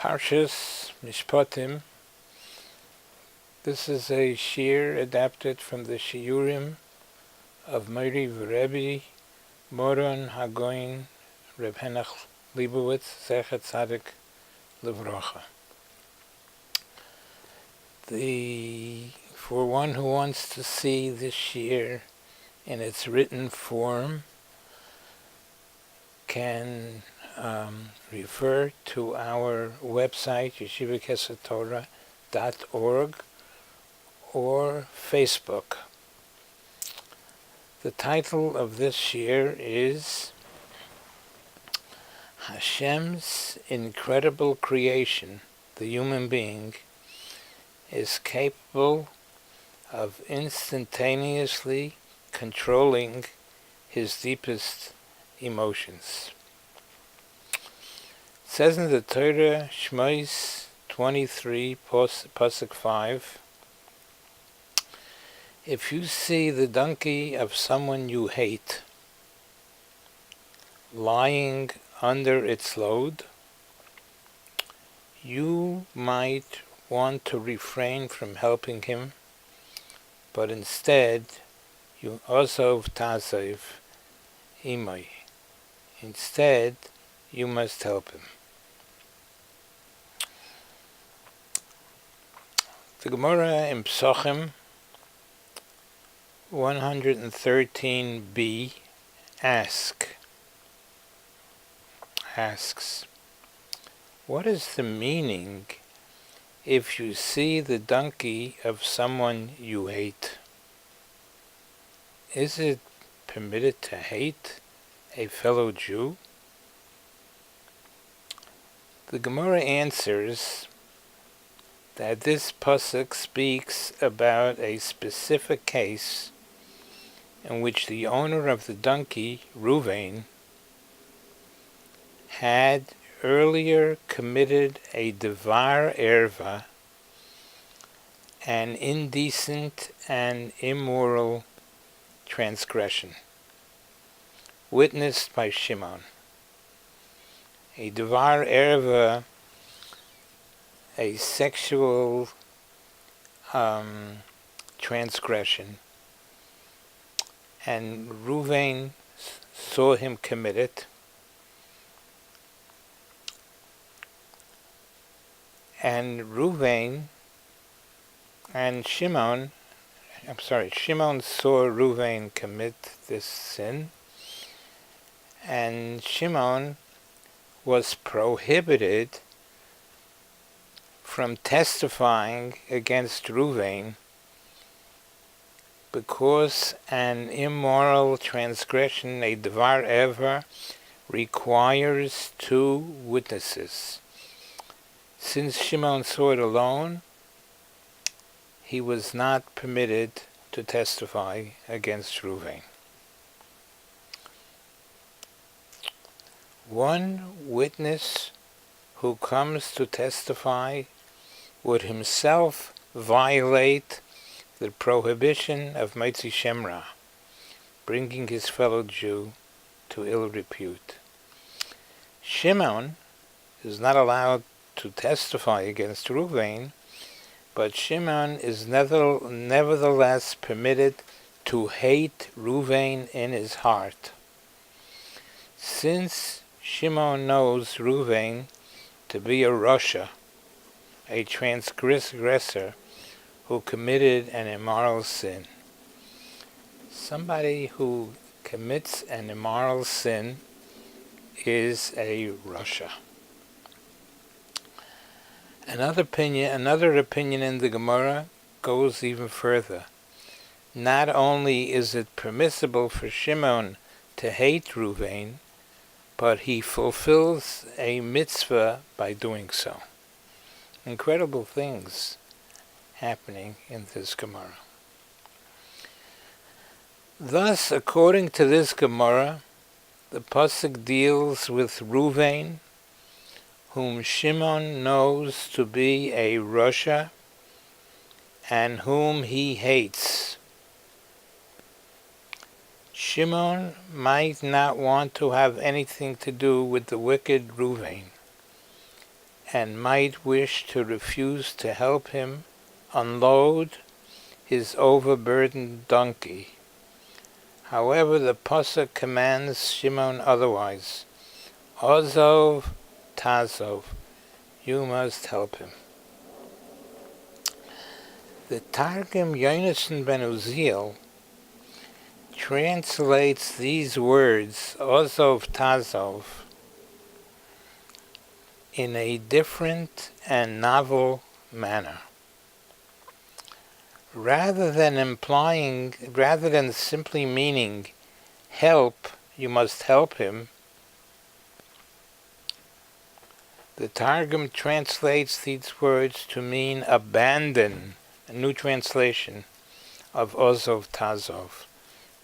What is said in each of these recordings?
Parshas Mishpatim. This is a shiur adapted from the shiurim of Mori Rebbe Moron Hagoin Reb Henach Leibowitz Zecher Tzadik Livrocha. For one who wants to see this shiur in its written form, can refer to our website, yeshivakesatorah.org, or Facebook. The title of this shiur is Hashem's incredible creation, the human being, is capable of instantaneously controlling his deepest emotions. It says in the Torah, Shmos 23, Pasuk 5, if you see the donkey of someone you hate lying under its load, you might want to refrain from helping him, but instead you also tasev imay. Instead, you must help him. The Gemara in Psachim 113b asks, what is the meaning if you see the donkey of someone you hate? Is it permitted to hate a fellow Jew? The Gemara answers that this pasuk speaks about a specific case in which the owner of the donkey, Ruvain, had earlier committed a devar erva, an indecent and immoral transgression, witnessed by Shimon. A devar erva, a sexual transgression, and Ruvain saw him commit it, and Shimon saw Ruvain commit this sin, and Shimon was prohibited from testifying against Ruvain because an immoral transgression, a devar erva, requires two witnesses. Since Shimon saw it alone, he was not permitted to testify against Ruvain. One witness who comes to testify would himself violate the prohibition of Motzi Shem Ra, bringing his fellow Jew to ill repute. Shimon is not allowed to testify against Ruvain, but Shimon is nevertheless permitted to hate Ruvain in his heart. Since Shimon knows Ruvain to be a rasha, a transgressor who committed an immoral sin. Somebody who commits an immoral sin is a rasha. Another opinion in the Gemara goes even further. Not only is it permissible for Shimon to hate Ruvain, but he fulfills a mitzvah by doing so. Incredible things happening in this Gemara. Thus, according to this Gemara, the pasuk deals with Ruvain, whom Shimon knows to be a rasha and whom he hates. Shimon might not want to have anything to do with the wicked Ruvain. and might wish to refuse to help him unload his overburdened donkey. However, the pasuk commands Shimon otherwise. Ozov tazov, you must help him. The Targum Yonasan ben Uziel translates these words, Ozov tazov, in a different and novel manner. Rather than simply meaning help, you must help him, the Targum translates these words to mean abandon, a new translation of Ozov Tazov.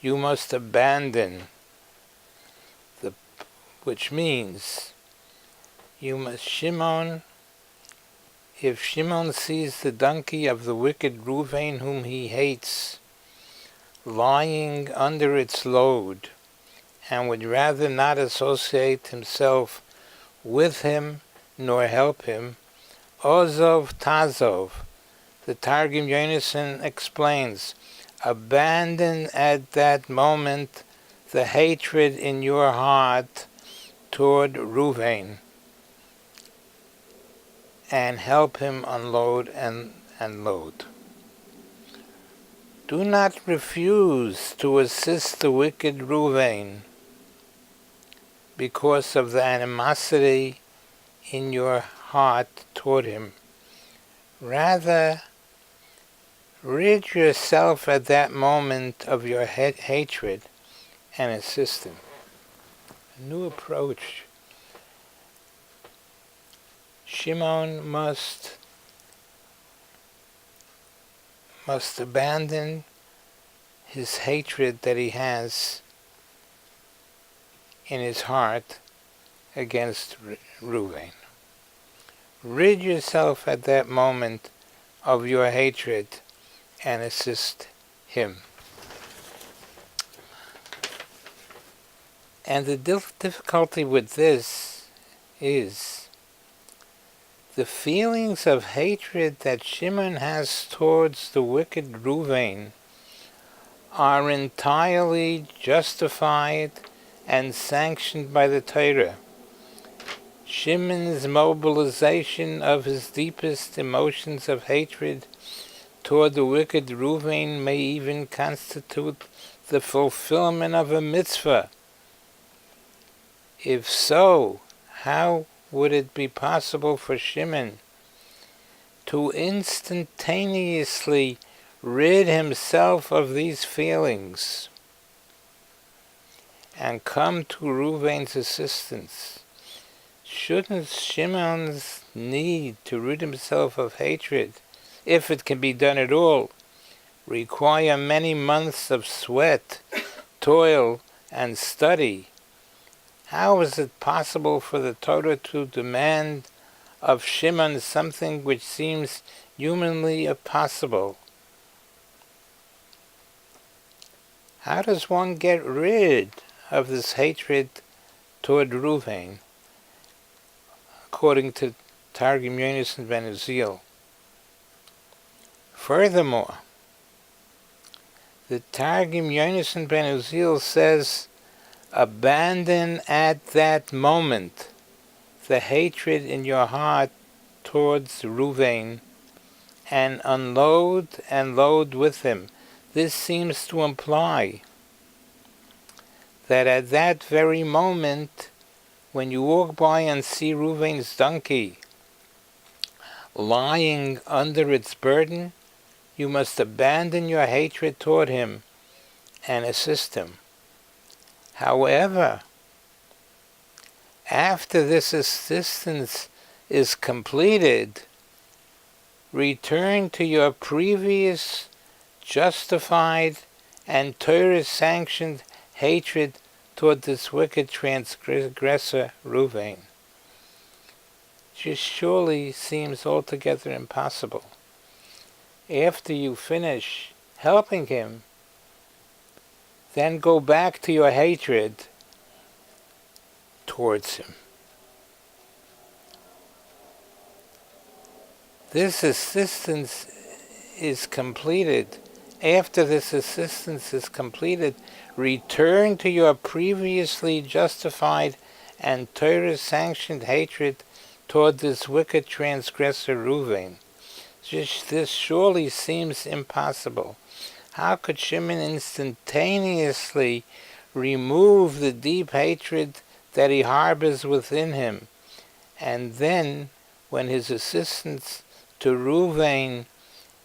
You must abandon, which means if Shimon sees the donkey of the wicked Ruvain whom he hates lying under its load and would rather not associate himself with him nor help him, Ozov Tazov, the Targum Yonasan explains, abandon at that moment the hatred in your heart toward Ruvain and help him unload and load. Do not refuse to assist the wicked Ruvain because of the animosity in your heart toward him. Rather, rid yourself at that moment of your hatred and assist him. A new approach. Shimon must abandon his hatred that he has in his heart against Ruvain. Rid yourself at that moment of your hatred and assist him. And the difficulty with this is the feelings of hatred that Shimon has towards the wicked Ruvain are entirely justified and sanctioned by the Torah. Shimon's mobilization of his deepest emotions of hatred toward the wicked Ruvain may even constitute the fulfillment of a mitzvah. If so, how would it be possible for Shimon to instantaneously rid himself of these feelings and come to Ruvain's assistance? Shouldn't Shimon's need to rid himself of hatred, if it can be done at all, require many months of sweat, toil, and study? How is it possible for the Torah to demand of Shimon something which seems humanly impossible? How does one get rid of this hatred toward Ruvain, according to Targum Yonasan ben Uziel? Furthermore, the Targum Yonasan ben Uziel says, abandon at that moment the hatred in your heart towards Ruvain and unload and load with him. This seems to imply that at that very moment, when you walk by and see Ruvain's donkey lying under its burden, you must abandon your hatred toward him and assist him. However, after this assistance is completed, return to your previous justified and Torah-sanctioned hatred toward this wicked transgressor Ruvain. It surely seems altogether impossible. After you finish helping him, then go back to your hatred towards him. This assistance is completed. After this assistance is completed, return to your previously justified and Torah-sanctioned hatred toward this wicked transgressor Reuven. This surely seems impossible. How could Shimon instantaneously remove the deep hatred that he harbors within him, and then, when his assistance to Reuven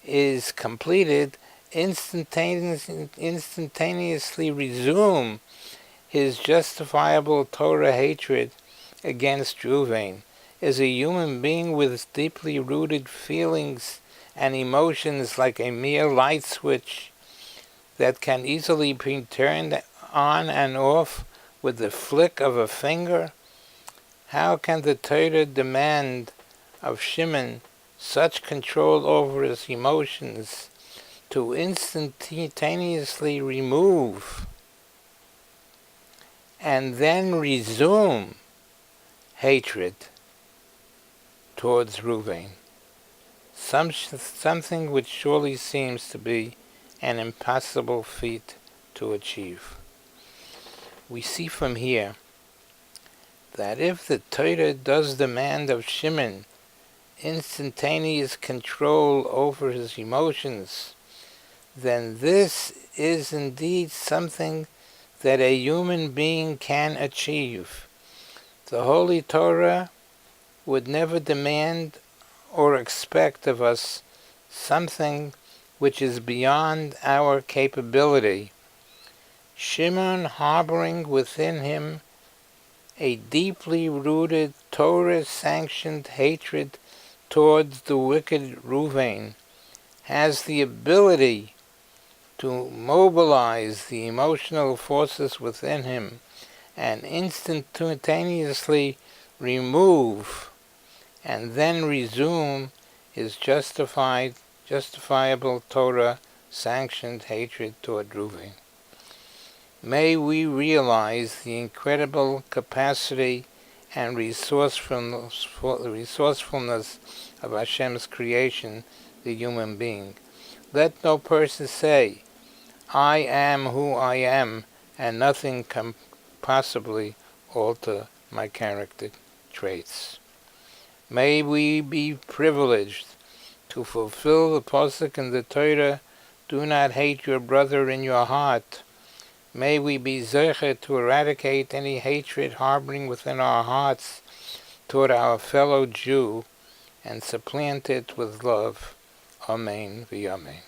is completed, instantaneously resume his justifiable Torah hatred against Reuven? Is a human being with deeply rooted feelings and emotions like a mere light switch that can easily be turned on and off with the flick of a finger? How can the Torah demand of Shimon such control over his emotions to instantaneously remove and then resume hatred towards Reuven? Something which surely seems to be an impossible feat to achieve. We see from here that if the Torah does demand of Shimon instantaneous control over his emotions, then this is indeed something that a human being can achieve. The Holy Torah would never demand or expect of us something which is beyond our capability. Shimon, harboring within him a deeply rooted Torah-sanctioned hatred towards the wicked Reuven, has the ability to mobilize the emotional forces within him and instantaneously remove and then resume his justifiable Torah-sanctioned hatred toward Reuven. May we realize the incredible capacity and resourcefulness of Hashem's creation, the human being. Let no person say, I am who I am, and nothing can possibly alter my character traits. May we be privileged to fulfill the pasuk in the Torah, do not hate your brother in your heart. May we be zeicher to eradicate any hatred harboring within our hearts toward our fellow Jew and supplant it with love. Amen v'amen.